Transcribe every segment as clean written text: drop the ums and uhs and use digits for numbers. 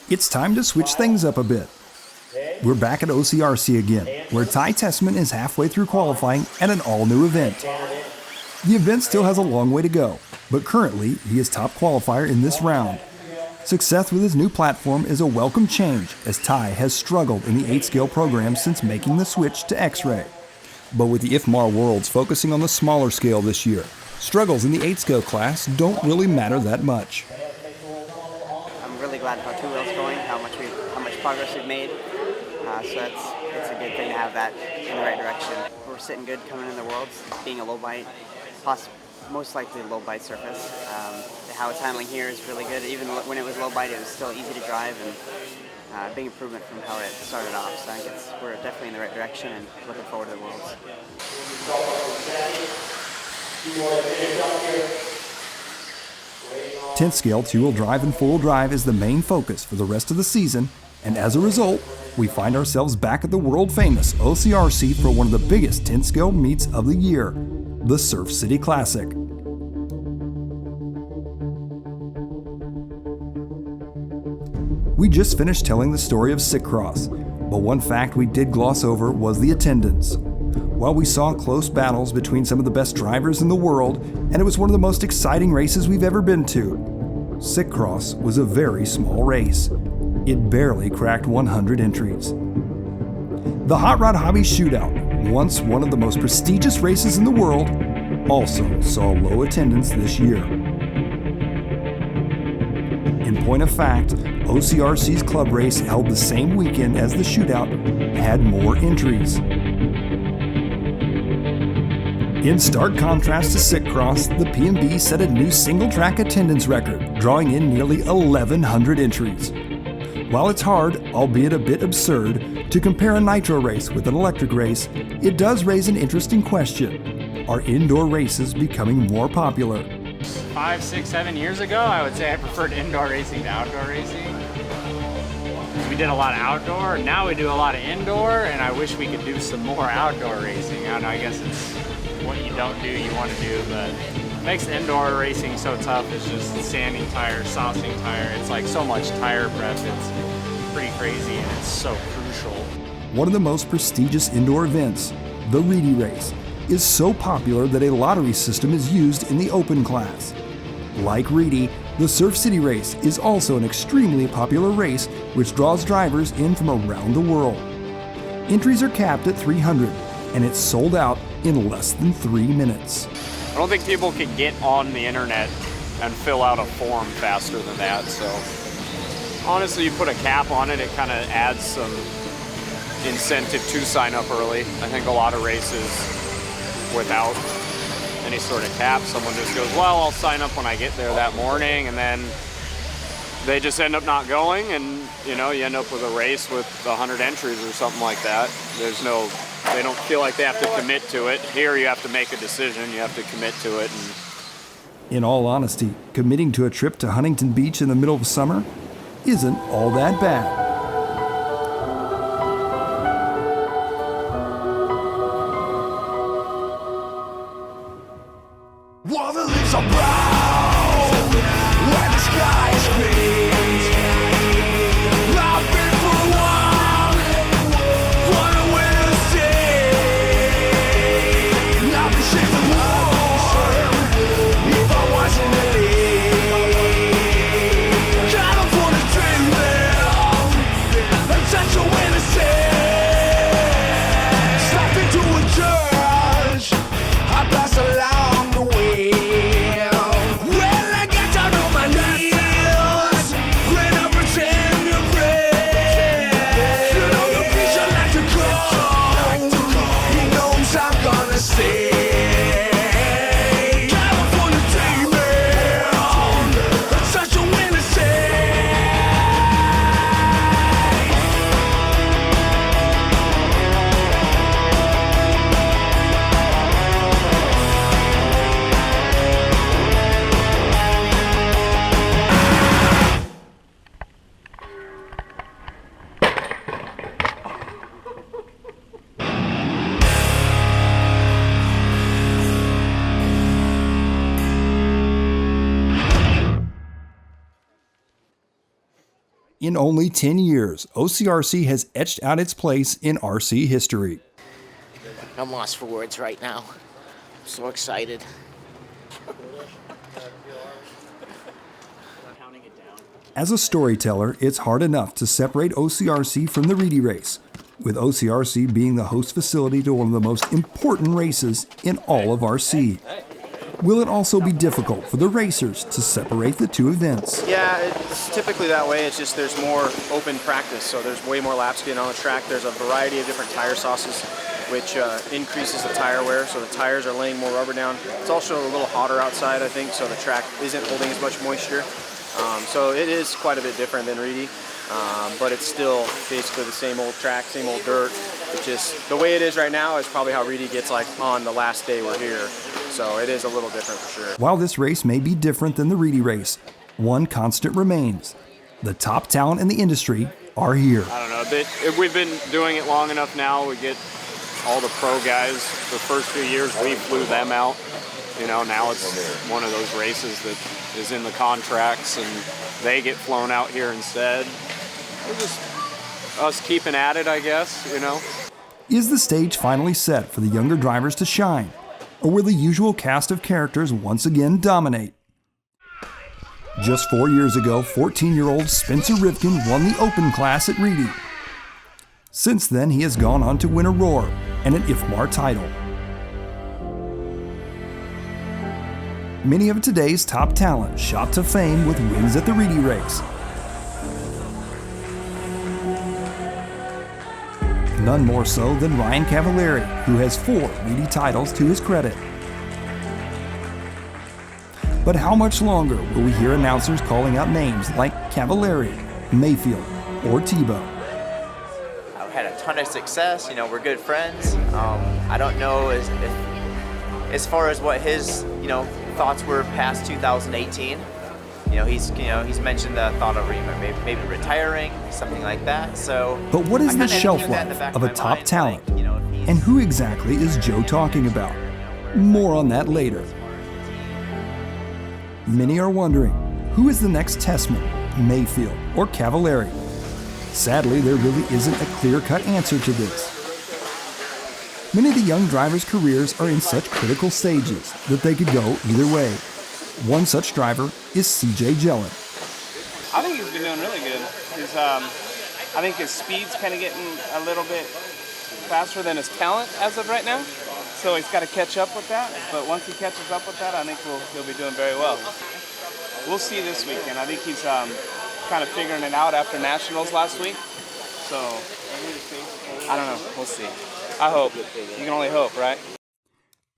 It's time to switch things up a bit. We're back at OCRC again, where Ty Tessmann is halfway through qualifying at an all-new event. The event still has a long way to go, but currently he is top qualifier in this round. Success with his new platform is a welcome change, as Ty has struggled in the 8-scale program since making the switch to X-Ray. But with the IFMAR Worlds focusing on the smaller scale this year, struggles in the 8-scale class don't really matter that much. I'm really glad how 2 wheels going, how much progress we've made. So it's a good thing to have that in the right direction. We're sitting good coming in the Worlds, being a low bite, most likely a low bite surface. How it's handling here is really good. Even when it was low bite, it was still easy to drive, and big improvement from how it started off. So I think we're definitely in the right direction and looking forward to the Worlds. 10th scale 2-wheel drive and 4-wheel drive is the main focus for the rest of the season, and as a result, we find ourselves back at the world-famous OCRC for one of the biggest 10th scale meets of the year, the Surf City Classic. We just finished telling the story of SiKCross, but one fact we did gloss over was the attendance. While we saw close battles between some of the best drivers in the world, and it was one of the most exciting races we've ever been to, SiKCross was a very small race. It barely cracked 100 entries. The Hot Rod Hobby Shootout, once one of the most prestigious races in the world, also saw low attendance this year. In point of fact, OCRC's club race held the same weekend as the shootout had more entries. In stark contrast to SiKCross, the PMB set a new single-track attendance record, drawing in nearly 1,100 entries. While it's hard, albeit a bit absurd, to compare a nitro race with an electric race, it does raise an interesting question. Are indoor races becoming more popular? 5, 6, 7 years ago, I would say I preferred indoor racing to outdoor racing. We did a lot of outdoor, now we do a lot of indoor, and I wish we could do some more outdoor racing. I don't know, I guess it's what you don't do, you want to do, but what makes indoor racing so tough is just sanding tires, saucing tire. It's like so much tire prep, it's pretty crazy, and it's so crucial. One of the most prestigious indoor events, the Reedy Race, is so popular that a lottery system is used in the open class. Like Reedy, the Surf City Race is also an extremely popular race which draws drivers in from around the world. Entries are capped at 300, and it's sold out in less than 3 minutes. I don't think people can get on the internet and fill out a form faster than that, so honestly, you put a cap on it, it kind of adds some incentive to sign up early. I think a lot of races without any sort of cap, someone just goes, well, I'll sign up when I get there that morning, and then they just end up not going, and you end up with a race with 100 entries or something like that. They don't feel like they have to commit to it. Here you have to make a decision, you have to commit to it. In all honesty, committing to a trip to Huntington Beach in the middle of summer isn't all that bad. While the leaves are brown, when the sky is green, I've been for a walk, what a way to see. I'd be safe and warm if I was in the league. California dreaming, In only 10 years, OCRC has etched out its place in RC history. I'm lost for words right now. I'm so excited. As a storyteller, it's hard enough to separate OCRC from the Reedy Race, with OCRC being the host facility to one of the most important races in all of RC. Will it also be difficult for the racers to separate the two events? Yeah, it's typically that way. It's just there's more open practice, so there's way more laps getting on the track. There's a variety of different tire sauces, which increases the tire wear, so the tires are laying more rubber down. It's also a little hotter outside, I think, so the track isn't holding as much moisture. So it is quite a bit different than Reedy, but it's still basically the same old track, same old dirt. It's just the way it is right now is probably how Reedy gets like on the last day we're here. So it is a little different for sure. While this race may be different than the Reedy Race, one constant remains. The top talent in the industry are here. I don't know, if we've been doing it long enough now, we get all the pro guys. The first few years we flew them out. You know, now it's one of those races that is in the contracts and they get flown out here instead. We're just us keeping at it, I guess, you know. Is the stage finally set for the younger drivers to shine? Or will the usual cast of characters once again dominate? Just 4 years ago, 14-year-old Spencer Rivkin won the Open class at Reedy. Since then, he has gone on to win a Roar and an IFMAR title. Many of today's top talent shot to fame with wins at the Reedy Race. None more so than Ryan Cavalieri, who has 4 Reedy titles to his credit. But how much longer will we hear announcers calling out names like Cavalieri, Maifield, or Tebow? I've had a ton of success. You know, we're good friends. I don't know as far as what his thoughts were past 2018. He's mentioned the thought of maybe retiring, something like that. So, but what is the shelf life of a top talent? And who exactly is Joe talking about? More on that later. Many are wondering, who is the next Tessmann, Maifield, or Cavalieri? Sadly, there really isn't a clear-cut answer to this. Many of the young drivers' careers are in such critical stages that they could go either way. One such driver is CJ Jellin. I think he's been doing really good. I think his speed's kind of getting a little bit faster than his talent as of right now. So he's got to catch up with that. But once he catches up with that, I think he'll be doing very well. We'll see this weekend. I think he's kind of figuring it out after Nationals last week. So I don't know. We'll see. I hope. You can only hope, right?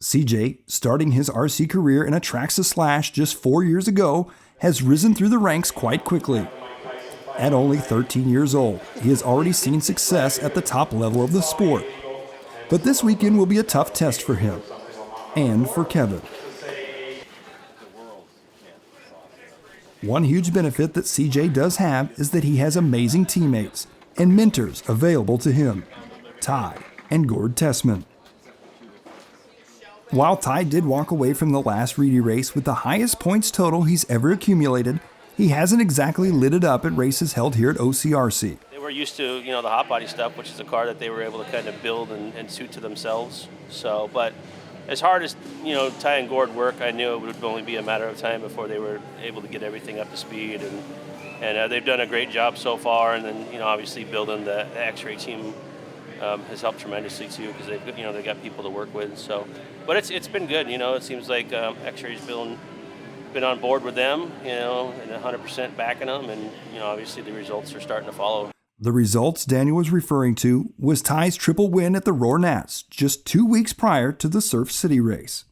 CJ, starting his RC career in a Traxa Slash just 4 years ago, has risen through the ranks quite quickly. At only 13 years old, he has already seen success at the top level of the sport. But this weekend will be a tough test for him, and for Kevin. One huge benefit that CJ does have is that he has amazing teammates and mentors available to him, Ty and Gord Tessmann. While Ty did walk away from the last Reedy race with the highest points total he's ever accumulated, he hasn't exactly lit it up at races held here at OCRC. They were used to, the hot body stuff, which is a car that they were able to kind of build and suit to themselves. So, but as hard as, Ty and Gord work, I knew it would only be a matter of time before they were able to get everything up to speed. And they've done a great job so far. And then, obviously building the X-Ray team has helped tremendously too, because they've got people to work with. So, but it's been good. It seems like X-Ray's been on board with them, and 100% backing them, and obviously the results are starting to follow. The results Daniel was referring to was Ty's triple win at the Roar Nats just 2 weeks prior to the Surf City race.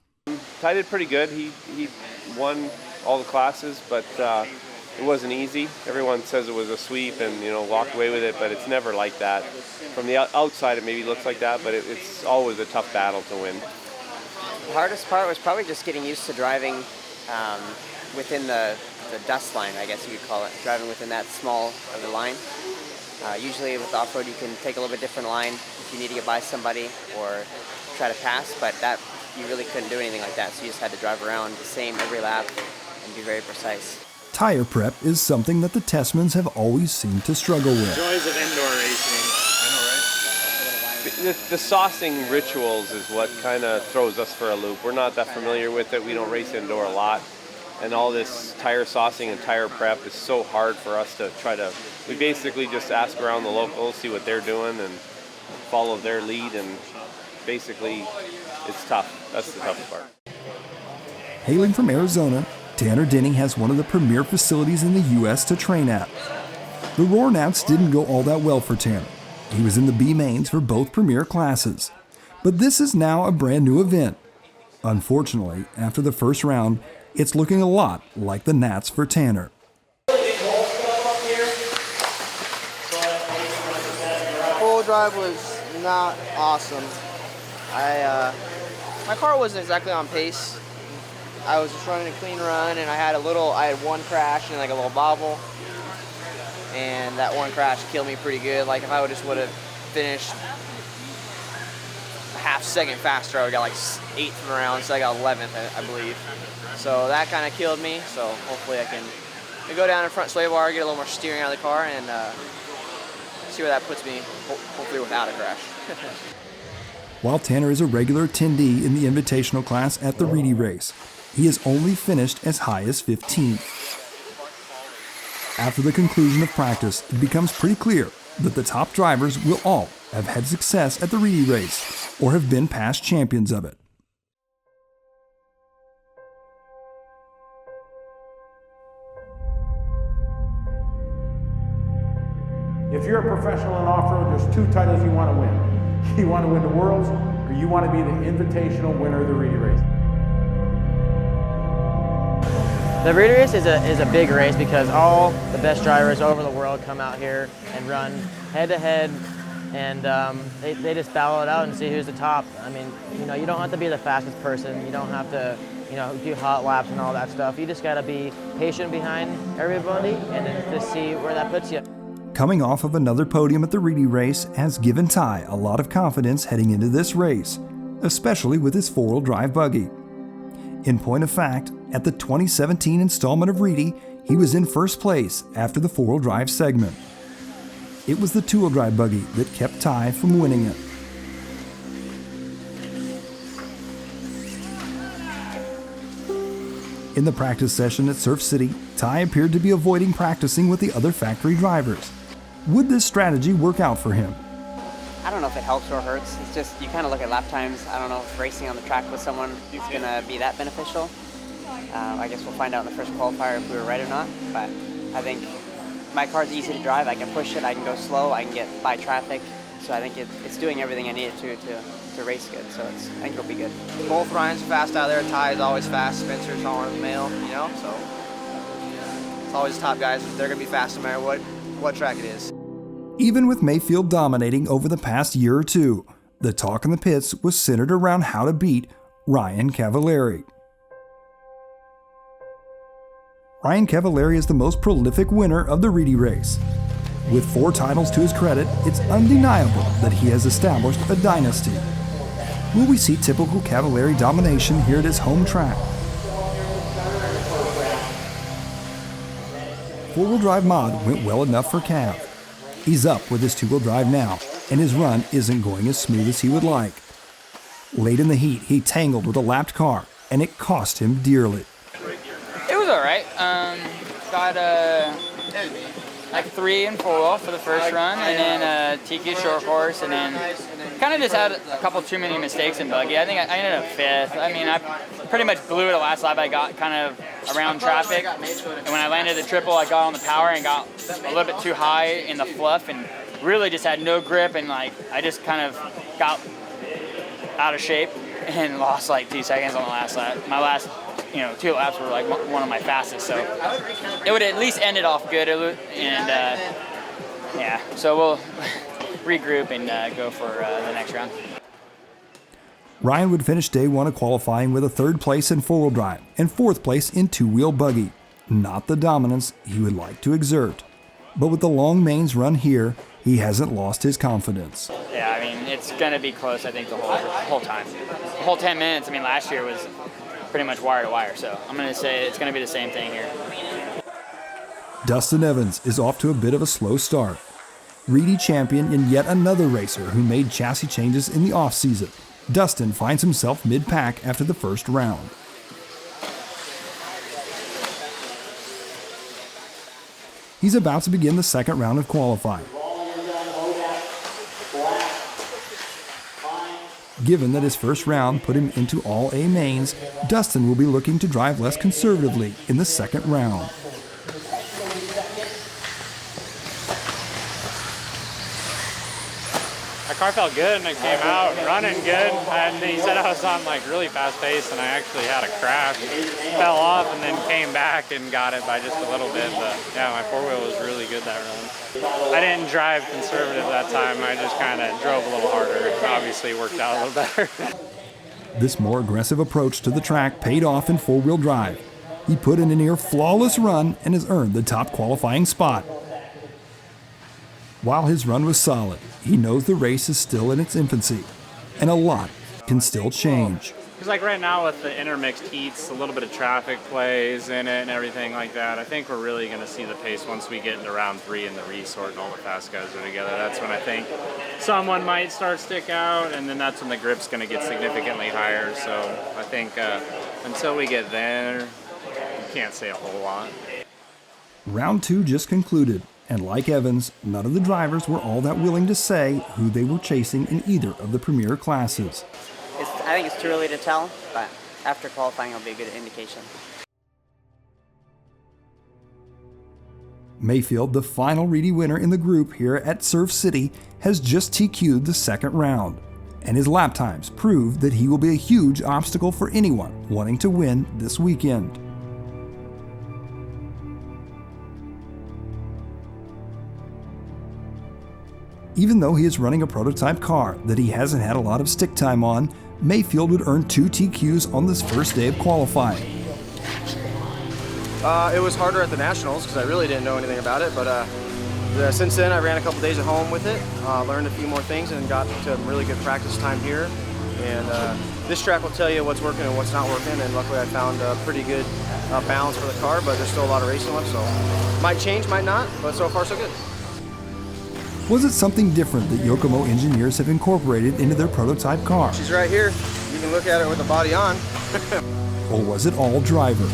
Ty did pretty good. He won all the classes, but it wasn't easy. Everyone says it was a sweep and walked away with it, but it's never like that. From the outside, it maybe looks like that, but it's always a tough battle to win. The hardest part was probably just getting used to driving within the dust line, I guess you could call it, driving within that small of the line. Usually with off-road you can take a little bit different line if you need to get by somebody or try to pass, but that you really couldn't do anything like that, so you just had to drive around the same every lap and be very precise. Tire prep is something that the Tessmanns have always seemed to struggle with. Joys of indoor racing. The saucing rituals is what kind of throws us for a loop. We're not that familiar with it. We don't race indoor a lot. And all this tire saucing and tire prep is so hard for us to try to... We basically just ask around the locals, see what they're doing, and follow their lead. And basically, it's tough. That's the toughest part. Hailing from Arizona, Tanner Denning has one of the premier facilities in the U.S. to train at. The Roar Nats didn't go all that well for Tanner. He was in the B mains for both premier classes. But this is now a brand new event. Unfortunately, after the first round, it's looking a lot like the Nats for Tanner. Full drive was not awesome. My car wasn't exactly on pace. I was just running a clean run, and I had one crash and like a little bobble, and that one crash killed me pretty good. Like if I would have finished a half second faster, I would have got like 8th round, so I got 11th, I believe. So that kind of killed me. So hopefully I can go down in front sway bar, get a little more steering out of the car, and see where that puts me. Hopefully without a crash. While Tanner is a regular attendee in the invitational class at the Reedy Race, he has only finished as high as 15th. After the conclusion of practice, it becomes pretty clear that the top drivers will all have had success at the Reedy Race or have been past champions of it. If you're a professional in off-road, there's 2 titles you want to win. You want to win the Worlds, or you want to be the invitational winner of the Reedy Race. The Reedy Race is a big race because all the best drivers over the world come out here and run head-to-head, and they just battle it out and see who's the top. I mean, you don't have to be the fastest person. You don't have to, do hot laps and all that stuff. You just got to be patient behind everybody and then just see where that puts you. Coming off of another podium at the Reedy Race has given Ty a lot of confidence heading into this race, especially with his 4-wheel drive buggy. In point of fact, at the 2017 installment of Reedy, he was in first place after the 4-wheel drive segment. It was the 2-wheel drive buggy that kept Ty from winning it. In the practice session at Surf City, Ty appeared to be avoiding practicing with the other factory drivers. Would this strategy work out for him? I don't know if it helps or hurts. It's just, you kind of look at lap times. I don't know if racing on the track with someone is going to be that beneficial. I guess we'll find out in the first qualifier if we were right or not. But I think my car's easy to drive. I can push it, I can go slow, I can get by traffic. So I think it's doing everything I need it to race good. So I think it'll be good. Both Ryans are fast out there. Ty is always fast. Spencer's all in the mail, so it's always the top guys. They're going to be fast no matter what track it is. Even with Maifield dominating over the past year or two, the talk in the pits was centered around how to beat Ryan Cavalieri. Ryan Cavalieri is the most prolific winner of the Reedy Race. With 4 titles to his credit, it's undeniable that he has established a dynasty. Will we see typical Cavalieri domination here at his home track? 4-wheel drive mod went well enough for Cav. He's up with his 2-wheel drive now, and his run isn't going as smooth as he would like. Late in the heat, he tangled with a lapped car, and it cost him dearly. It was all right. Got like 3 and 4 for the first run, and then TQ short course, and then kind of just had a couple too many mistakes in buggy. I think I ended up 5th. I mean, I pretty much blew it the last lap. I got kind of around traffic, and when I landed the triple, I got on the power and got a little bit too high in the fluff, and really just had no grip, and I just kind of got out of shape and lost like 2 seconds on the last lap. My last 2 laps were like one of my fastest, so it would at least end it off good, and yeah, so we'll regroup and go for the next round. Ryan would finish day 1 of qualifying with a 3rd place in 4-wheel drive and 4th place in 2-wheel buggy. Not the dominance he would like to exert. But with the long mains run here, he hasn't lost his confidence. Yeah, I mean, it's going to be close, I think, the whole time. The whole 10 minutes, I mean, last year was pretty much wire to wire, so I'm going to say it's going to be the same thing here. Dustin Evans is off to a bit of a slow start. Reedy champion and yet another racer who made chassis changes in the off-season. Dustin finds himself mid-pack after the first round. He's about to begin the second round of qualifying. Given that his first round put him into all A mains, Dustin will be looking to drive less conservatively in the second round. My car felt good and it came out running good, and he said I was on like really fast pace and I actually had a crash, fell off and then came back and got it by just a little bit, but yeah, my four-wheel was really good that run. I didn't drive conservative that time, I just kind of drove a little harder. Obviously it worked out a little better. This more aggressive approach to the track paid off in four-wheel drive. He put in a near flawless run and has earned the top qualifying spot. While his run was solid, he knows the race is still in its infancy, and a lot can still change. Because like right now with the intermixed heats, a little bit of traffic plays in it and everything like that, I think we're really going to see the pace once we get into round 3 and the resort and all the fast guys are together. That's when I think someone might start stick out, and then that's when the grip's going to get significantly higher. So I think until we get there, you can't say a whole lot. Round 2 just concluded, and like Evans, none of the drivers were all that willing to say who they were chasing in either of the premier classes. I think it's too early to tell, but after qualifying it'll be a good indication. Maifield, the final Reedy winner in the group here at Surf City, has just TQ'd the second round, and his lap times prove that he will be a huge obstacle for anyone wanting to win this weekend. Even though he is running a prototype car that he hasn't had a lot of stick time on, Maifield would earn 2 TQs on this first day of qualifying. It was harder at the Nationals because I really didn't know anything about it, but since then I ran a couple days at home with it, learned a few more things and got to really good practice time here. And this track will tell you what's working and what's not working, and luckily I found a pretty good balance for the car, but there's still a lot of racing left, so might change, might not, but so far so good. Was it something different that Yokomo engineers have incorporated into their prototype car? She's right here. You can look at it with the body on. Or was it all driver?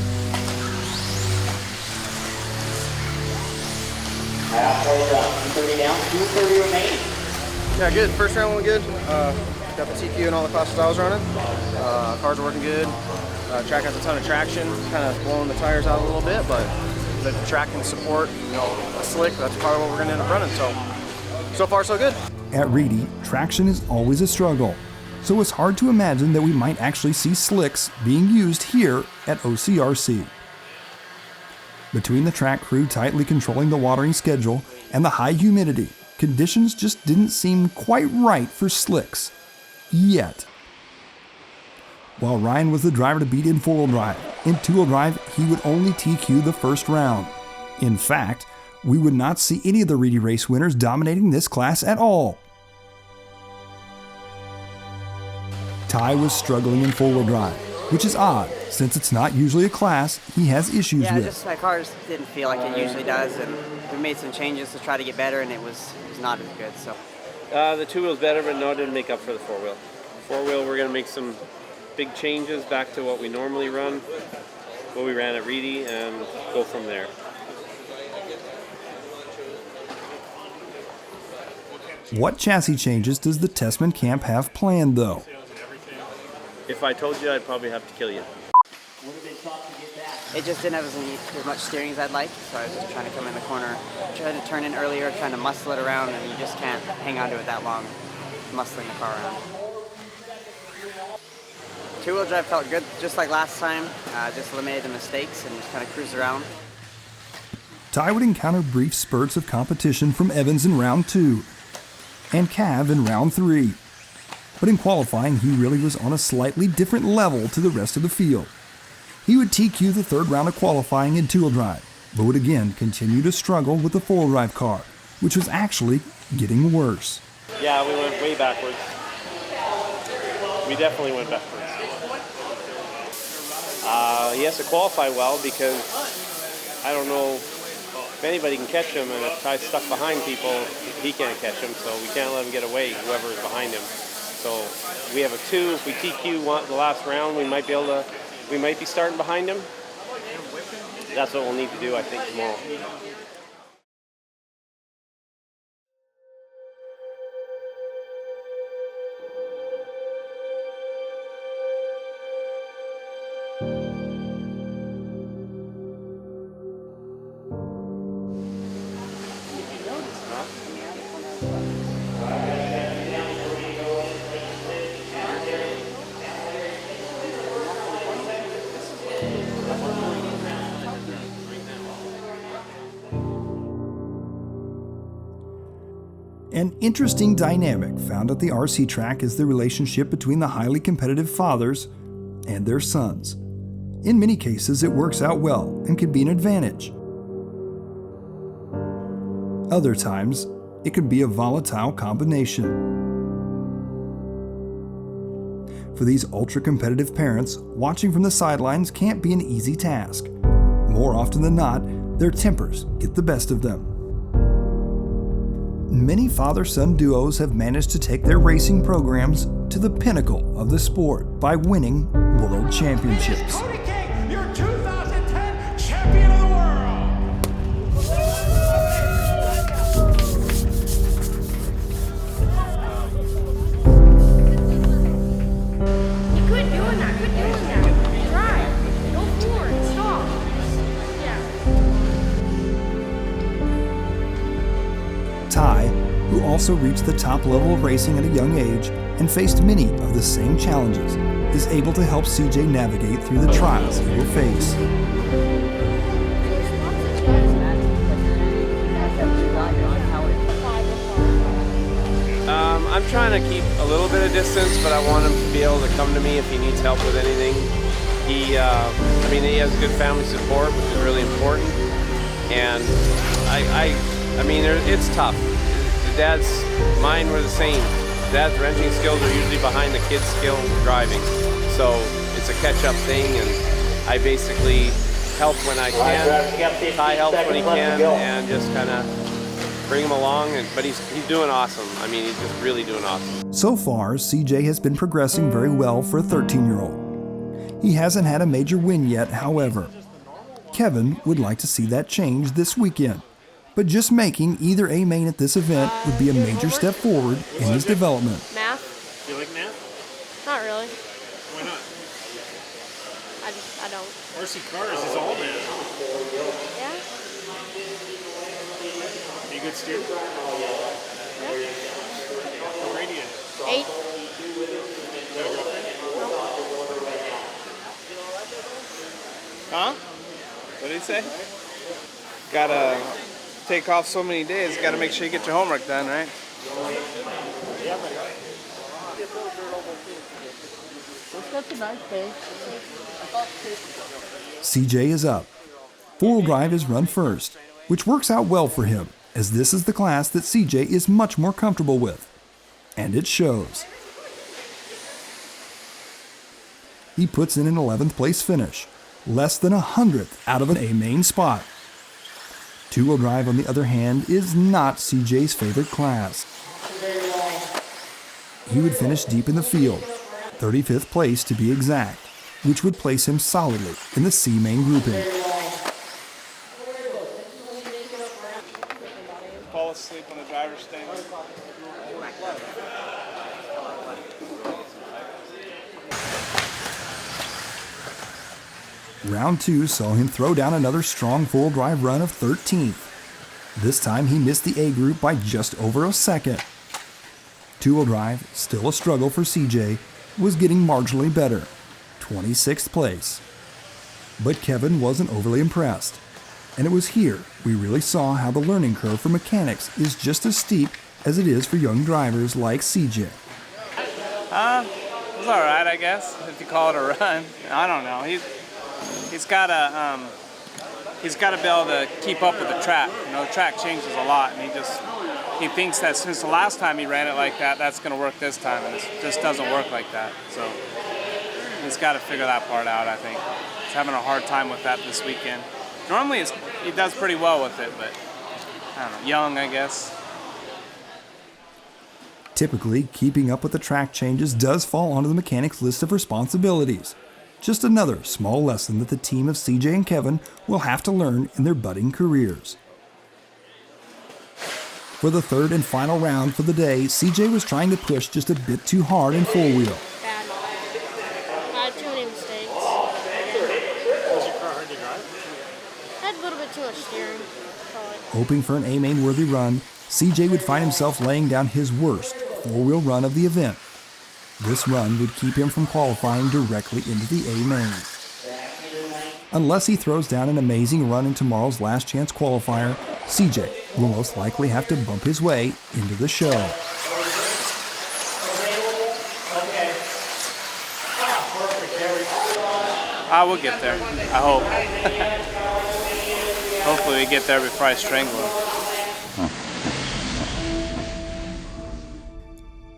Yeah, good. First round went good. Got the TQ in all the classes I was running. Cars are working good. Track has a ton of traction. Kind of blowing the tires out a little bit, but the track can support, a slick. That's part of what we're going to end up running. So far, so good. At Reedy, traction is always a struggle, so it's hard to imagine that we might actually see slicks being used here at OCRC. Between the track crew tightly controlling the watering schedule and the high humidity, conditions just didn't seem quite right for slicks. Yet. While Ryan was the driver to beat in four-wheel drive, in two-wheel drive he would only TQ the first round. In fact, we would not see any of the Reedy Race winners dominating this class at all. Ty was struggling in four-wheel drive, which is odd since it's not usually a class he has issues with. Just my car just didn't feel like it usually does, and we made some changes to try to get better, and it was not as good. So the two-wheel's better, but no, it didn't make up for the four-wheel. Four-wheel, we're going to make some big changes back to what we normally run, what we ran at Reedy, and go from there. What chassis changes does the Tessmann camp have planned, though? If I told you, I'd probably have to kill you. it just didn't have as much steering as I'd like, so I was just trying to come in the corner, trying to turn in earlier, trying to muscle it around, and you just can't hang on to it that long, muscling the car around. Two-wheel drive felt good, just like last time, just eliminated the mistakes and just kind of cruised around. Ty would encounter brief spurts of competition from Evans in round 2 and Cav in round 3. But in qualifying, he really was on a slightly different level to the rest of the field. He would TQ the third round of qualifying in two-wheel drive, but would again continue to struggle with the four-wheel drive car, which was actually getting worse. Yeah, we went way backwards. We definitely went backwards. He has to qualify well because I don't know if anybody can catch him, and if Ty's stuck behind people, he can't catch him, so we can't let him get away, whoever is behind him. So we have a 2. If we TQ the last round, we might be starting behind him. That's what we'll need to do, I think, tomorrow. An interesting dynamic found at the RC track is the relationship between the highly competitive fathers and their sons. In many cases, it works out well and can be an advantage. Other times, it can be a volatile combination. For these ultra-competitive parents, watching from the sidelines can't be an easy task. More often than not, their tempers get the best of them. Many father-son duos have managed to take their racing programs to the pinnacle of the sport by winning world championships. Your 2010 champion of the world. You quit doing that. Quit doing that. Try. Go forward. Stop. Yeah. Ty, who also reached the top level of racing at a young age and faced many of the same challenges, is able to help CJ navigate through the trials he will face. I'm trying to keep a little bit of distance, but I want him to be able to come to me if he needs help with anything. He has good family support, which is really important. And it's tough. Mine were the same. Dad's wrenching skills are usually behind the kid's skill driving. So it's a catch-up thing, and I basically help when I can. Ty helps when he can, and just kind of bring him along. But he's doing awesome. He's just really doing awesome. So far, CJ has been progressing very well for a 13-year-old. He hasn't had a major win yet, however. Kevin would like to see that change this weekend. But just making either A main at this event would be a major step forward in his development. Math? Do you like math? Not really. Why not? I don't. SiKCross is all math. Yeah? Are you a good student? Yeah. What grade are you in? 8. Huh? What did he say? Gotta take off so many days. Gotta make sure you get your homework done, right? CJ is up. Four-wheel drive is run first, which works out well for him, as this is the class that CJ is much more comfortable with. And it shows. He puts in an 11th place finish, less than 100th out of an A main spot. Two-wheel drive, on the other hand, is not CJ's favorite class. He would finish deep in the field, 35th place to be exact, which would place him solidly in the C main grouping. Fall asleep on the driver's stand. Round 2 saw him throw down another strong full drive run of 13th. This time he missed the A group by just over a second. Two-wheel drive, still a struggle for CJ, was getting marginally better, 26th place. But Kevin wasn't overly impressed, and it was here we really saw how the learning curve for mechanics is just as steep as it is for young drivers like CJ. It was all right, I guess, if you call it a run. I don't know. He's got to be able to keep up with the track. The track changes a lot, and he thinks that since the last time he ran it like that, that's going to work this time, and it just doesn't work like that. So he's got to figure that part out, I think. He's having a hard time with that this weekend. Normally he does pretty well with it, but I don't know, young, I guess. Typically, keeping up with the track changes does fall onto the mechanic's list of responsibilities. Just another small lesson that the team of CJ and Kevin will have to learn in their budding careers. For the third and final round for the day, CJ was trying to push just a bit too hard in four wheel. Bad. Too many mistakes. Was your car hard to drive? I had a little bit too much steering. Hoping for an A-main worthy run, CJ would find himself laying down his worst four-wheel run of the event. This run would keep him from qualifying directly into the A-main. Unless he throws down an amazing run in tomorrow's last chance qualifier, CJ will most likely have to bump his way into the show. I will get there, I hope. Hopefully we get there before I strangle him.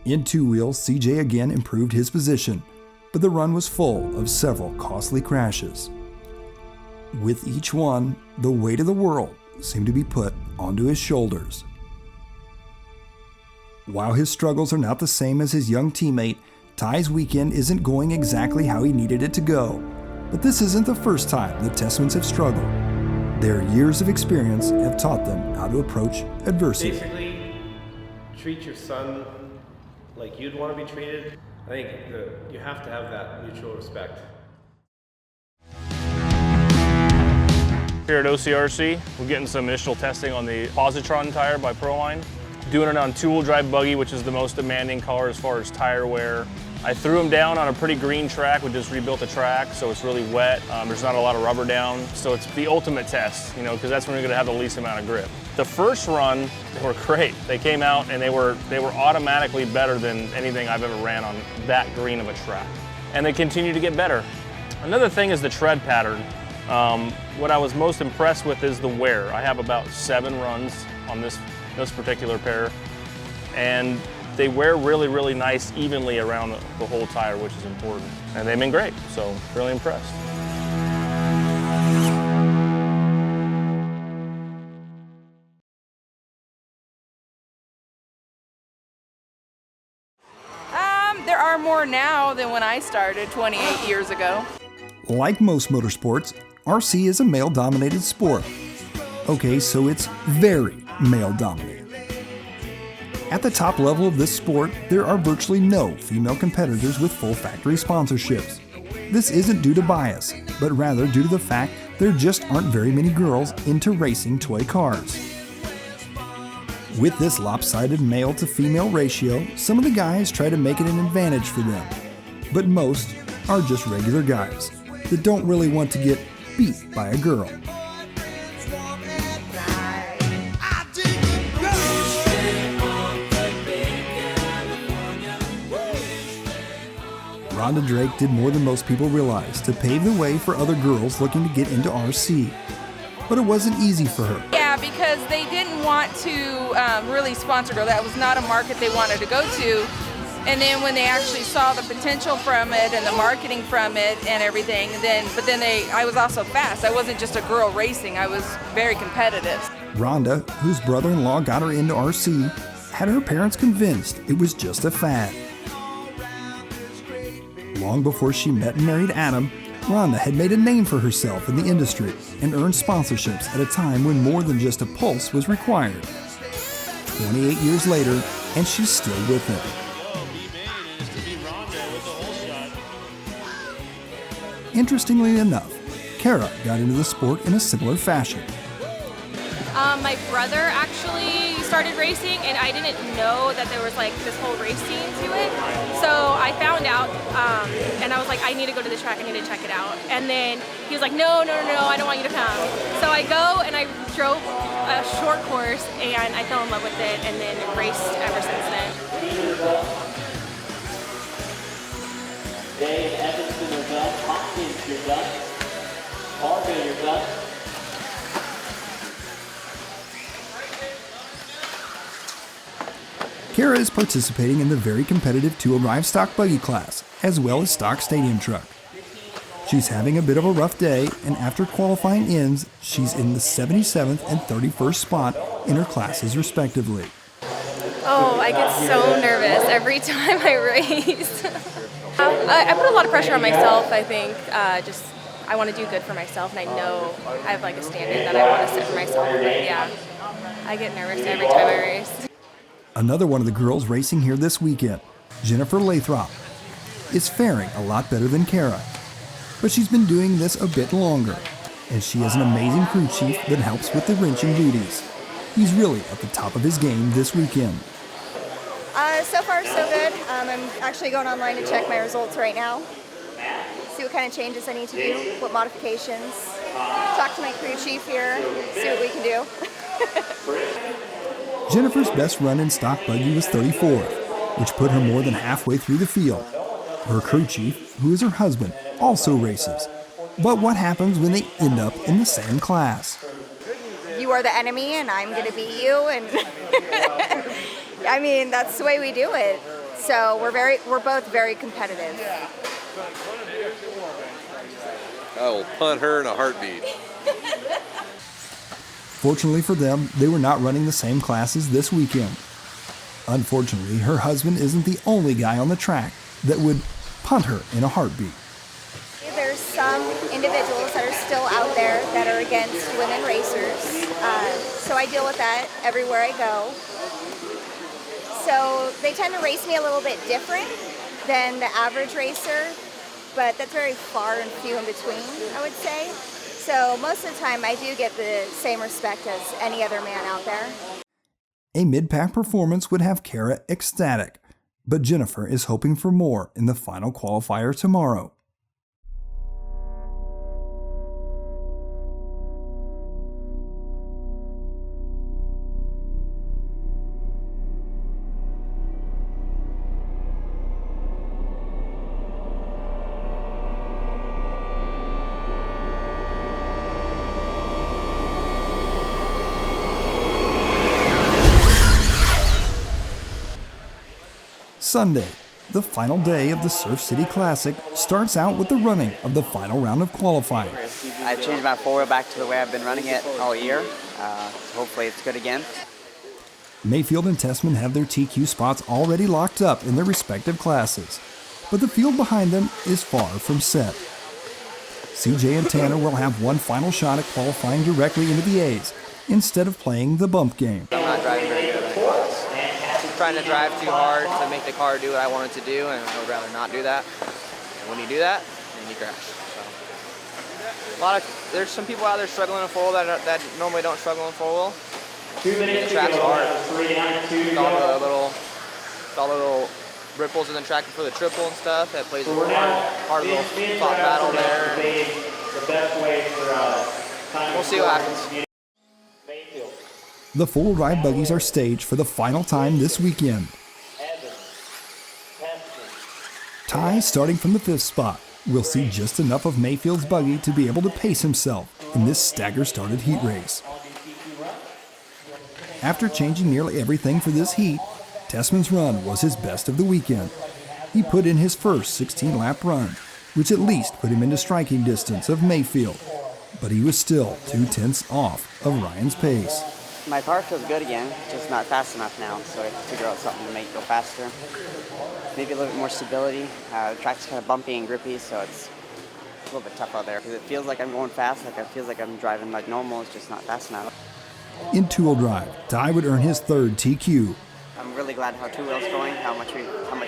In two wheels, CJ again improved his position, but the run was full of several costly crashes. With each one, the weight of the world seemed to be put onto his shoulders. While his struggles are not the same as his young teammate, Ty's weekend isn't going exactly how he needed it to go. But this isn't the first time the Tessmanns have struggled. Their years of experience have taught them how to approach adversity. Basically, treat your son like you'd want to be treated. I think you have to have that mutual respect. Here at OCRC, we're getting some initial testing on the Positron tire by Proline. Doing it on two-wheel drive buggy, which is the most demanding car as far as tire wear. I threw them down on a pretty green track. We just rebuilt the track, so it's really wet. There's not a lot of rubber down, so it's the ultimate test, because that's when you're gonna have the least amount of grip. The first run, they were great. They came out and they were automatically better than anything I've ever ran on that green of a track. And they continue to get better. Another thing is the tread pattern. What I was most impressed with is the wear. I have about 7 runs on this particular pair, and they wear really, really nice evenly around the whole tire, which is important. And they've been great, so really impressed. There are more now than when I started 28 years ago. Like most motorsports, RC is a male-dominated sport. Okay, so it's very male-dominated. At the top level of this sport, there are virtually no female competitors with full factory sponsorships. This isn't due to bias, but rather due to the fact there just aren't very many girls into racing toy cars. With this lopsided male-to-female ratio, some of the guys try to make it an advantage for them, but most are just regular guys that don't really want to get beat by a girl. Rhonda Drake did more than most people realize to pave the way for other girls looking to get into RC. But it wasn't easy for her. Yeah, because they didn't want to really sponsor girls. That was not a market they wanted to go to. And then when they actually saw the potential from it and the marketing from it and everything, I was also fast. I wasn't just a girl racing, I was very competitive. Rhonda, whose brother-in-law got her into RC, had her parents convinced it was just a fad. Long before she met and married Adam, Rhonda had made a name for herself in the industry and earned sponsorships at a time when more than just a pulse was required. 28 years later, and she's still with it. Interestingly enough, Kara got into the sport in a similar fashion. My brother actually started racing, and I didn't know that there was like this whole race scene to it. So I found out, and I was like, I need to go to the track, I need to check it out. And then he was like, no, I don't want you to come. So I go and I drove a short course, and I fell in love with it, and then raced ever since then. Dave Evans to your gun, Hopkins your gun, Harvey your gun. Kara is participating in the very competitive two-wheel drive stock buggy class, as well as stock stadium truck. She's having a bit of a rough day, and after qualifying ends, she's in the 77th and 31st spot in her classes respectively. Oh, I get so nervous every time I race. I put a lot of pressure on myself, I think. I want to do good for myself, and I know I have like a standard that I want to set for myself. But yeah, I get nervous every time I race. Another one of the girls racing here this weekend, Jennifer Lathrop, is faring a lot better than Kara. But she's been doing this a bit longer, and she has an amazing crew chief that helps with the wrenching duties. He's really at the top of his game this weekend. So far, so good. I'm actually going online to check my results right now. See what kind of changes I need to do, what modifications. Talk to my crew chief here, see what we can do. Jennifer's best run in stock buggy was 34th, which put her more than halfway through the field. Her crew chief, who is her husband, also races. But what happens when they end up in the same class? You are the enemy and I'm going to beat you, and I mean, that's the way we do it. So we're both very competitive. I will punt her in a heartbeat. Fortunately for them, they were not running the same classes this weekend. Unfortunately, her husband isn't the only guy on the track that would punt her in a heartbeat. There's some individuals that are still out there that are against women racers. So I deal with that everywhere I go. So they tend to race me a little bit different than the average racer, but that's very far and few in between, I would say. So most of the time I do get the same respect as any other man out there. A mid-pack performance would have Kara ecstatic, but Jennifer is hoping for more in the final qualifier tomorrow. Sunday, the final day of the Surf City Classic, starts out with the running of the final round of qualifying. I've changed my four-wheel back to the way I've been running it all year. So hopefully it's good again. Maifield and Tessmann have their TQ spots already locked up in their respective classes, but the field behind them is far from set. CJ and Tanner will have one final shot at qualifying directly into the A's, instead of playing the bump game. I'm not driving very good in the class. Trying to drive too hard to make the car do what I want it to do, and I would rather not do that. And when you do that, then you crash. So, there's some people out there struggling in four-wheel that normally don't struggle in four-wheel. The track's hard. With all the little ripples in the track for the triple and stuff, that plays a hard little thought battle there. We'll see what happens. The four-wheel drive buggies are staged for the final time this weekend. Ty, starting from the 5th spot, will see just enough of Maifield's buggy to be able to pace himself in this stagger-started heat race. After changing nearly everything for this heat, Tessmann's run was his best of the weekend. He put in his first 16-lap run, which at least put him into striking distance of Maifield, but he was still 2/10 off of Ryan's pace. My car feels good again, just not fast enough now, so I have to figure out something to make it go faster. Maybe a little bit more stability. The track's kind of bumpy and grippy, so it's a little bit tough out there. Because it feels like I'm going fast, like it feels like I'm driving like normal, it's just not fast enough. In two-wheel drive, Ty would earn his 3rd TQ. I'm really glad how two wheels going, how much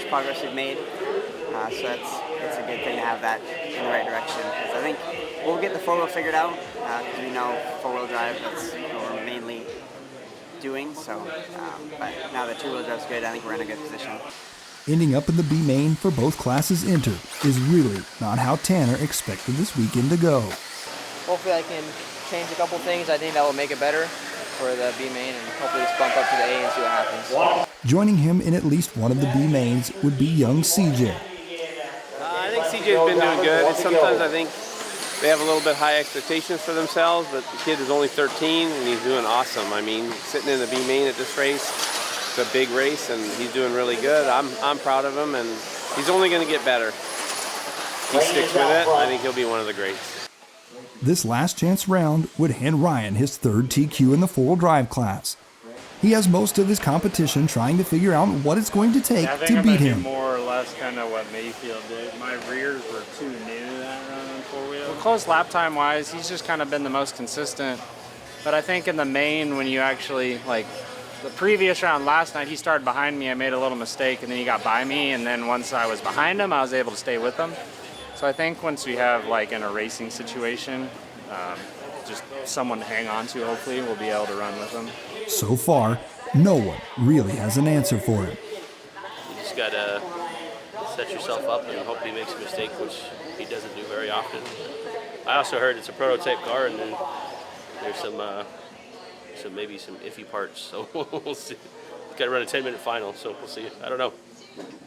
progress we've made. So it's a good thing to have that in the right direction. Because I think we'll get the four-wheel figured out, because we know four-wheel drive, that's what we're mainly doing. So, but now that two-wheel drive's good, I think we're in a good position. Ending up in the B main for both classes entered is really not how Tanner expected this weekend to go. Hopefully I can change a couple things. I think that will make it better for the B main, and hopefully just bump up to the A and see what happens. Joining him in at least one of the B mains would be young CJ. I think CJ's been doing good. Sometimes I think they have a little bit high expectations for themselves, but the kid is only 13 and he's doing awesome. I mean, sitting in the B main at this race, it's a big race and he's doing really good. I'm proud of him, and he's only going to get better. he sticks with it, I think he'll be one of the greats. This last chance round would hand Ryan his third TQ in the four-wheel drive class. He has most of his competition trying to figure out what it's going to take to beat him. More or less kind of what Mayfield did. My rears were too new that run on four-wheel. Well, close lap time wise, he's just kind of been the most consistent. But I think in the main, when you actually, like the previous round last night, he started behind me. I made a little mistake and then he got by me. And then once I was behind him, I was able to stay with him. So I think once we have like in a racing situation, just someone to hang on to, hopefully we'll be able to run with him. So far, no one really has an answer for him. You just got to set yourself up and hope he makes a mistake, which he doesn't do very often. I also heard it's a prototype car and then there's maybe some iffy parts, so we'll see. He's got to run a 10-minute final, so we'll see. I don't know.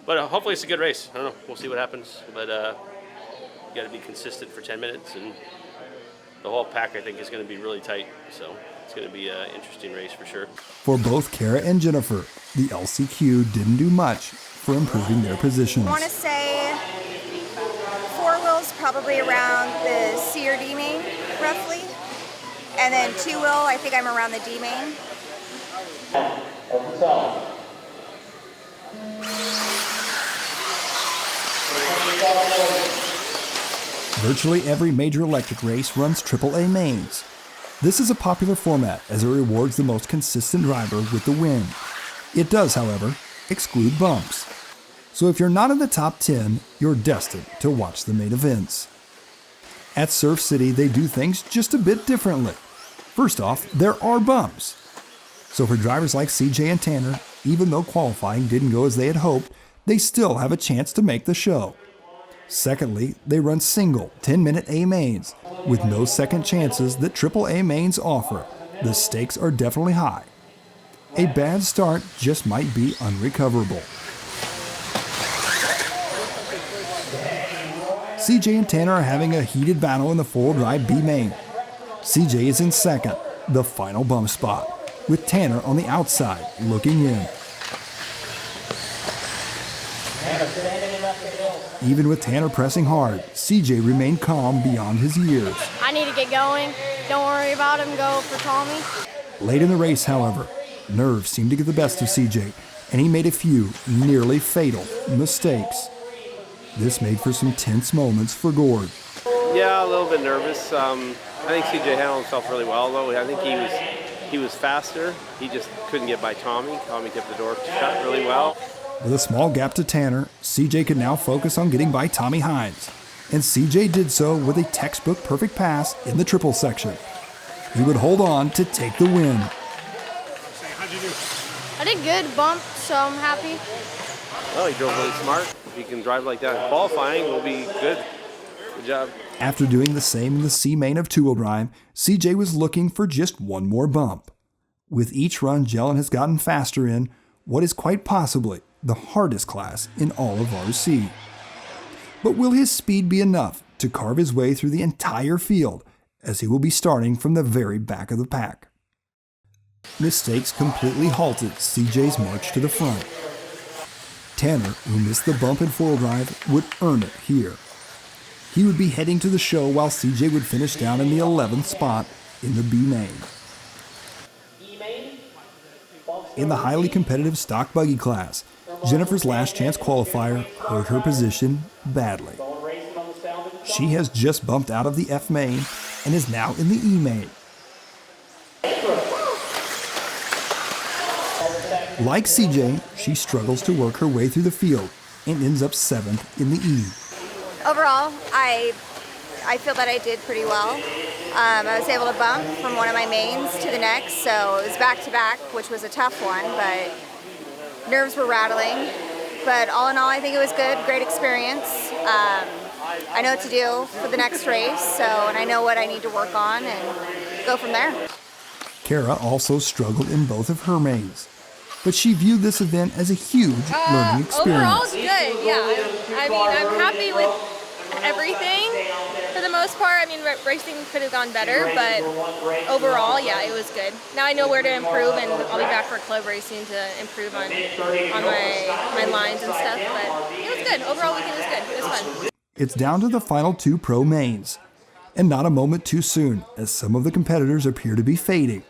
But hopefully it's a good race. I don't know. We'll see what happens. But you got to be consistent for 10 minutes, and the whole pack, I think, is going to be really tight. So it's going to be an interesting race for sure. For both Kara and Jennifer, the LCQ didn't do much for improving their positions. I want to say four wheels probably around the C or D main, roughly. And then two wheel, I think I'm around the D main. Virtually every major electric race runs AAA mains. This is a popular format as it rewards the most consistent driver with the win. It does, however, exclude bumps. So if you're not in the top 10, you're destined to watch the main events. At Surf City, they do things just a bit differently. First off, there are bumps. So for drivers like CJ and Tanner, even though qualifying didn't go as they had hoped, they still have a chance to make the show. Secondly, they run single 10-minute A mains with no second chances that AAA mains offer. The stakes are definitely high. A bad start just might be unrecoverable. CJ and Tanner are having a heated battle in the four-wheel drive B main. CJ is in second, the final bump spot, with Tanner on the outside looking in. Even with Tanner pressing hard, CJ remained calm beyond his years. I need to get going. Don't worry about him. Go for Tommy. Late in the race, however, nerves seemed to get the best of CJ, and he made a few nearly fatal mistakes. This made for some tense moments for Gord. Yeah, a little bit nervous. I think CJ handled himself really well, though. I think he was faster. He just couldn't get by Tommy. Tommy kept the door shut really well. With a small gap to Tanner, CJ could now focus on getting by Tommy Hines. And CJ did so with a textbook perfect pass in the triple section. He would hold on to take the win. How'd you do? I did good, bumped, so I'm happy. Well, he drove really smart. If he can drive like that in qualifying, we'll be good. Good job. After doing the same in the C main of two-wheel drive, CJ was looking for just one more bump. With each run, Jellin has gotten faster in what is quite possibly the hardest class in all of RC. But will his speed be enough to carve his way through the entire field, as he will be starting from the very back of the pack? Mistakes completely halted CJ's march to the front. Tanner, who missed the bump in four-wheel drive, would earn it here. He would be heading to the show while CJ would finish down in the 11th spot in the B main. In the highly competitive stock buggy class, Jennifer's last chance qualifier hurt her position badly. She has just bumped out of the F main and is now in the E main. Like CJ, she struggles to work her way through the field and ends up 7th in the E. Overall, I feel that I did pretty well. I was able to bump from one of my mains to the next, so it was back-to-back, which was a tough one, but nerves were rattling. But all in all, I think it was good, great experience. I know what to do for the next race, and I know what I need to work on and go from there. Kara also struggled in both of her mains, but she viewed this event as a huge learning experience. Overall, it's good, yeah. I mean, I'm happy with everything for the most part. I mean, racing could have gone better, but overall, yeah, it was good. Now I know where to improve, and I'll be back for club racing to improve on my lines and stuff, but it was good. Overall weekend was good. It was fun. It's down to the final 2 pro mains, and not a moment too soon, as some of the competitors appear to be fading.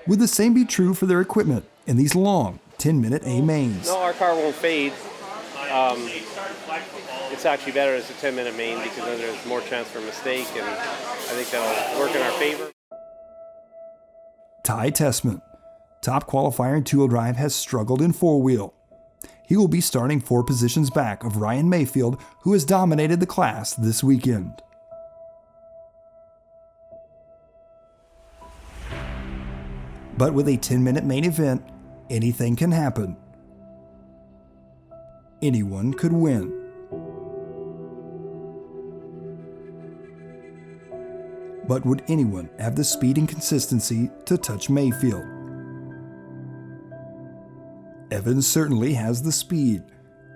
Would the same be true for their equipment in these long 10-minute A mains? No, our car won't fade. It's actually better as a 10-minute main because then there's more chance for mistake, and I think that'll work in our favor. Ty Tessmann, top qualifier in two-wheel drive, has struggled in four-wheel. He will be starting 4 positions back of Ryan Maifield, who has dominated the class this weekend. But with a 10-minute main event, anything can happen. Anyone could win. But would anyone have the speed and consistency to touch Maifield? Evans certainly has the speed,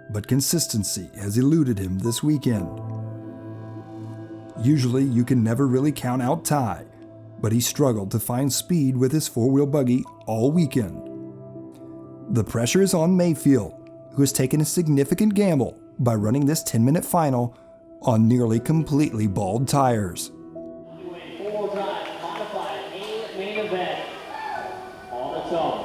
but consistency has eluded him this weekend. Usually you can never really count out Ty, but he struggled to find speed with his four-wheel buggy all weekend. The pressure is on Maifield, who has taken a significant gamble by running this 10-minute final on nearly completely bald tires. Four-wheel drive, modified main event on its own.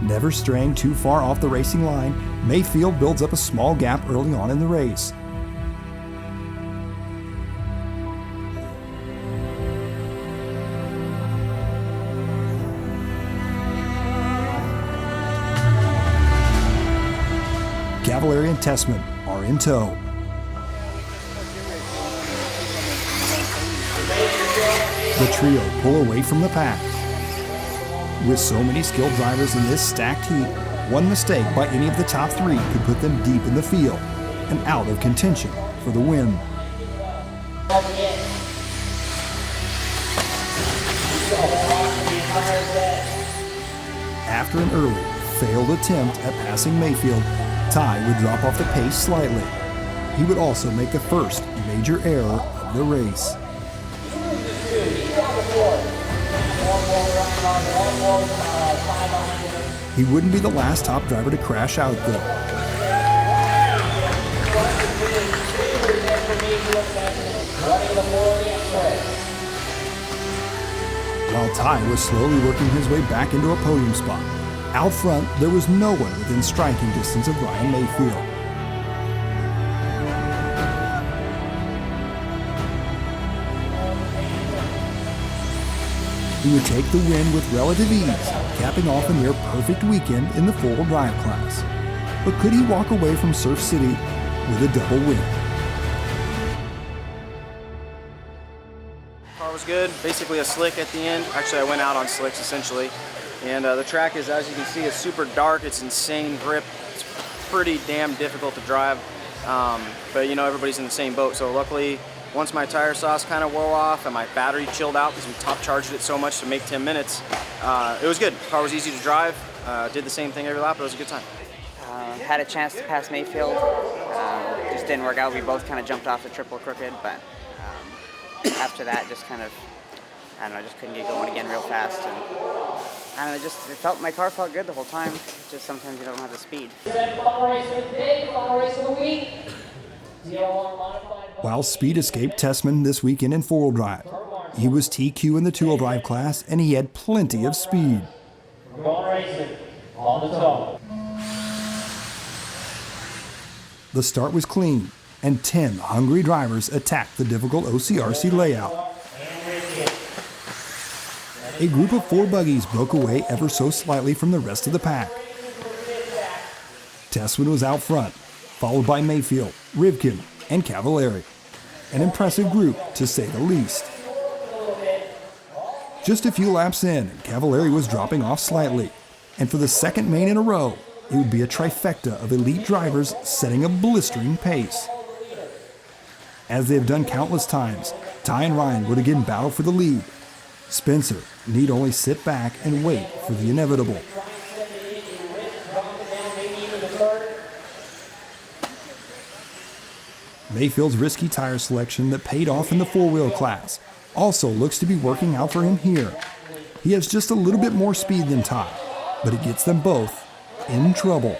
Never straying too far off the racing line, Maifield builds up a small gap early on in the race. Cavalieri and Tessmann are in tow. The trio pull away from the pack. With so many skilled drivers in this stacked heat, one mistake by any of the top 3 could put them deep in the field and out of contention for the win. After an early, failed attempt at passing Maifield, Ty would drop off the pace slightly. He would also make the first major error of the race. He wouldn't be the last top driver to crash out though. While Ty was slowly working his way back into a podium spot, out front there was no one within striking distance of Ryan Maifield. He would take the win with relative ease, capping off a near perfect weekend in the four-wheel drive class. But could he walk away from Surf City with a double win? Car was good, basically a slick at the end. Actually, I went out on slicks essentially. And the track is, as you can see, is super dark. It's insane grip. It's pretty damn difficult to drive. But you know, everybody's in the same boat. So luckily, once my tire sauce kind of wore off and my battery chilled out because we top charged it so much to make 10 minutes, it was good. The car was easy to drive. Did the same thing every lap. It was a good time. Had a chance to pass Maifield. Just didn't work out. We both kind of jumped off the triple crooked, but after that, just kind of, I don't know, just couldn't get going again real fast. And I don't know, my car felt good the whole time. Just sometimes you don't have the speed. Final race of the day, final race of the week. While speed escaped Tessmann this weekend in four-wheel drive, he was TQ in the two-wheel drive class, and he had plenty of speed. We're going racing on the toe. The start was clean, and 10 hungry drivers attacked the difficult OCRC layout. A group of 4 buggies broke away ever so slightly from the rest of the pack. Tessmann was out front, followed by Maifield, Rivkin, and Cavalieri. An impressive group, to say the least. Just a few laps in, and Cavalieri was dropping off slightly, and for the second main in a row, it would be a trifecta of elite drivers setting a blistering pace. As they have done countless times, Ty and Ryan would again battle for the lead. Spencer need only sit back and wait for the inevitable. Maifield's risky tire selection that paid off in the four-wheel class also looks to be working out for him here. He has just a little bit more speed than Ty, but it gets them both in trouble.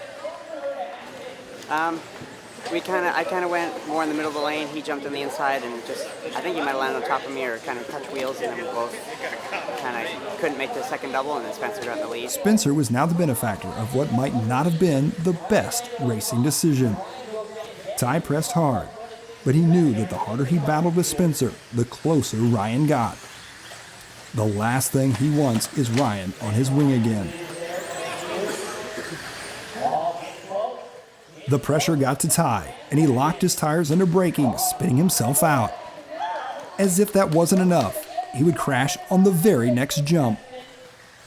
I kind of went more in the middle of the lane. He jumped on the inside and I think he might have landed on top of me or kind of touched wheels, and then we both kind of couldn't make the second double, and then Spencer got in the lead. Spencer was now the benefactor of what might not have been the best racing decision. Ty pressed hard, but he knew that the harder he battled with Spencer, the closer Ryan got. The last thing he wants is Ryan on his wing again. The pressure got to Ty, and he locked his tires under braking, spinning himself out. As if that wasn't enough, he would crash on the very next jump.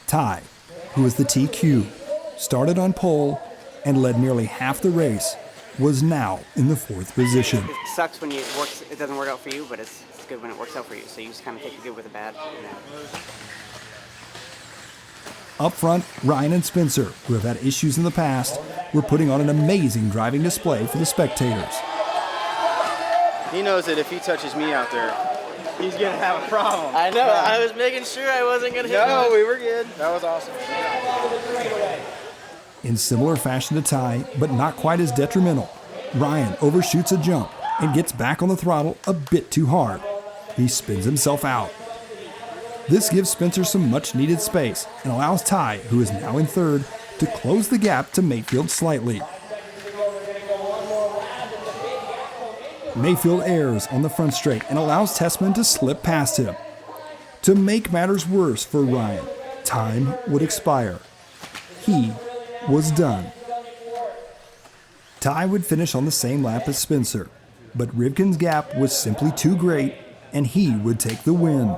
Ty, who was the TQ, started on pole and led nearly half the race, was now in the 4th position. It sucks when it doesn't work out for you, but it's good when it works out for you. So you just kind of take the good with the bad. Up front, Ryan and Spencer, who have had issues in the past, were putting on an amazing driving display for the spectators. He knows that if he touches me out there, he's going to have a problem. I know. I was making sure I wasn't going to hit him. No, we were good. That was awesome. In similar fashion to Ty, but not quite as detrimental, Ryan overshoots a jump and gets back on the throttle a bit too hard. He spins himself out. This gives Spencer some much-needed space and allows Ty, who is now in 3rd, to close the gap to Maifield slightly. Maifield errs on the front straight and allows Tessmann to slip past him. To make matters worse for Ryan, time would expire. He was done. Ty would finish on the same lap as Spencer, but Rivkin's gap was simply too great, and he would take the win.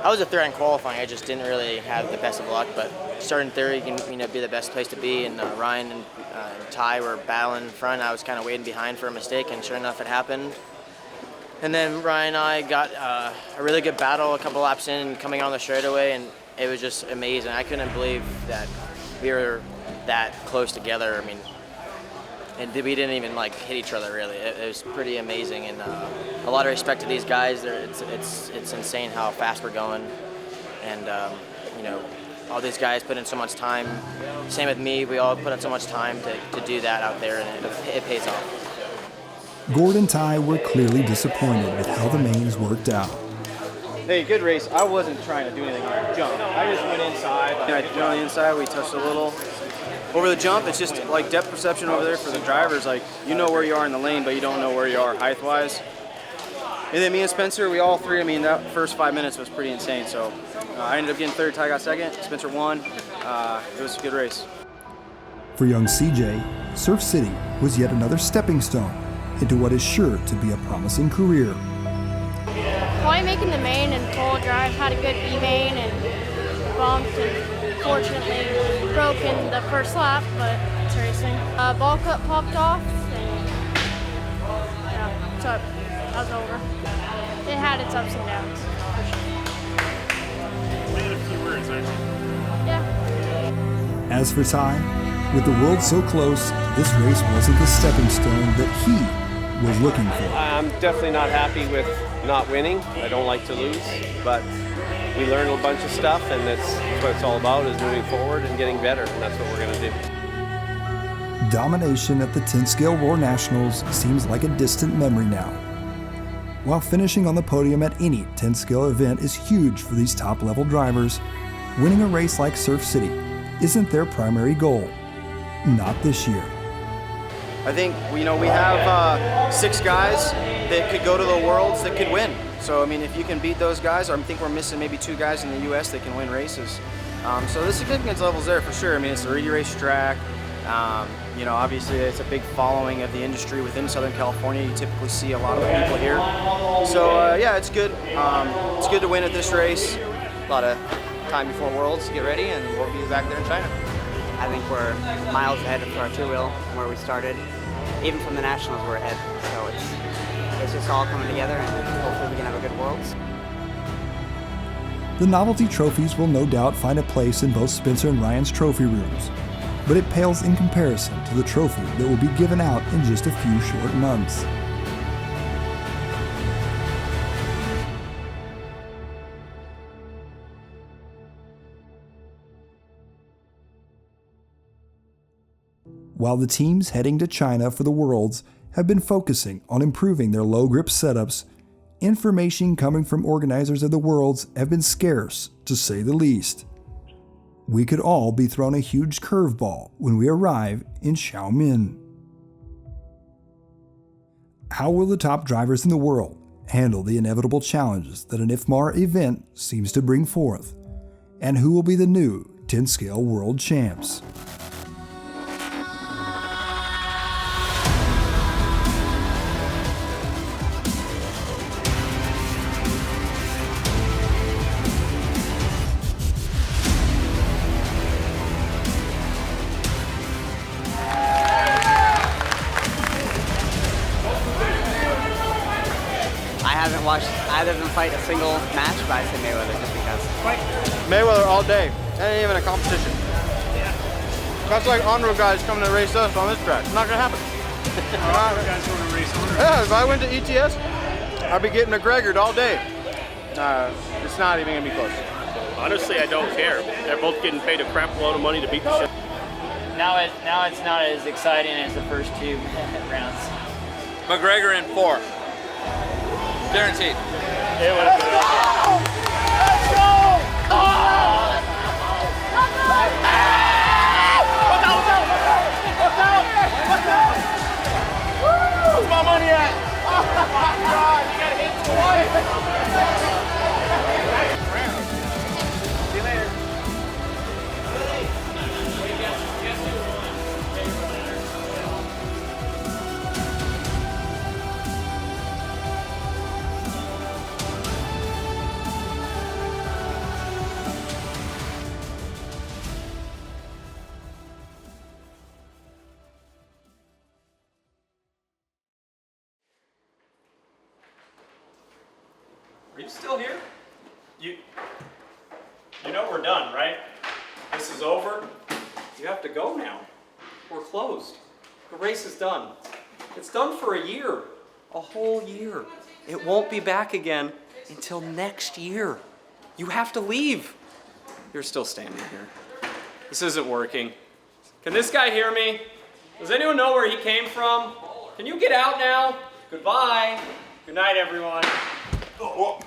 I was a 3rd in qualifying. I just didn't really have the best of luck, but starting 3rd, you can be the best place to be. And Ryan and Ty were battling in front. I was kind of waiting behind for a mistake, and sure enough, it happened. And then Ryan and I got a really good battle a couple laps in, coming on the straightaway, and it was just amazing. I couldn't believe that we were that close together. I mean, and we didn't even hit each other really. It was pretty amazing, and a lot of respect to these guys. It's insane how fast we're going, and all these guys put in so much time. Same with me. We all put in so much time to do that out there, and it pays off. Gord and Ty were clearly disappointed with how the mains worked out. Hey, good race. I wasn't trying to do anything on the jump. I just went inside. I jumped on the inside. We touched a little. Over the jump, it's just like depth perception over there for the drivers. Like, you know where you are in the lane, but you don't know where you are height-wise. And then me and Spencer, we all three, that first 5 minutes was pretty insane. So I ended up getting 3rd, Ty got 2nd, Spencer won. It was a good race. For young CJ, Surf City was yet another stepping stone into what is sure to be a promising career. While making the main and full drive, had a good B-main and bumped and fortunately broke in the first lap, but it's racing. Ball cut popped off and so I was over. It had its ups and downs. Landed a few words, aren't you? Yeah. As for Ty, with the world so close, this race wasn't the stepping stone that he was looking for. I'm definitely not happy with not winning. I don't like to lose, but we learned a bunch of stuff, and that's what it's all about, is moving forward and getting better, and that's what we're going to do. Domination at the 10 Scale War Nationals seems like a distant memory now. While finishing on the podium at any 10 Scale event is huge for these top-level drivers, winning a race like Surf City isn't their primary goal. Not this year. I think we have 6 guys that could go to the Worlds that could win. So if you can beat those guys, I think we're missing maybe 2 guys in the U.S. that can win races. So the significance level's there for sure. It's the Reedy Race track. Obviously it's a big following of the industry within Southern California. You typically see a lot of people here. So yeah, it's good. It's good to win at this race. A lot of time before Worlds to get ready, and we'll be back there in China. I think we're miles ahead of our 2-wheel where we started. Even from the Nationals, we're ahead. So it's just all coming together, and hopefully we can have a good Worlds. The novelty trophies will no doubt find a place in both Spencer and Ryan's trophy rooms. but it pales in comparison to the trophy that will be given out in just a few short months. While the teams heading to China for the Worlds have been focusing on improving their low grip setups, information coming from organizers of the Worlds have been scarce, to say the least. We could all be thrown a huge curveball when we arrive in Xiamen. How will the top drivers in the world handle the inevitable challenges that an IFMAR event seems to bring forth? And who will be the new 10-scale world champs? I haven't watched either of them fight a single match, but I say Mayweather just because. Mayweather all day. That ain't even a competition. That's like on-road guys coming to race us on this track. It's not gonna happen. guys going to race on. Yeah, if I went to ETS, I'd be getting McGregor all day. It's not even gonna be close. Honestly, I don't care. They're both getting paid a crap load of money to beat the shit. Now it's not as exciting as the first two rounds. McGregor in 4. Guaranteed. It would have been awesome. Let's go! What's my money at? Oh my God, you got hit twice. See you later. Are you still here? You know we're done, right? This is over. You have to go now. We're closed. The race is done. It's done for a year. A whole year. It won't be back again until next year. You have to leave. You're still standing here. This isn't working. Can this guy hear me? Does anyone know where he came from? Can you get out now? Goodbye. Good night, everyone. Oh.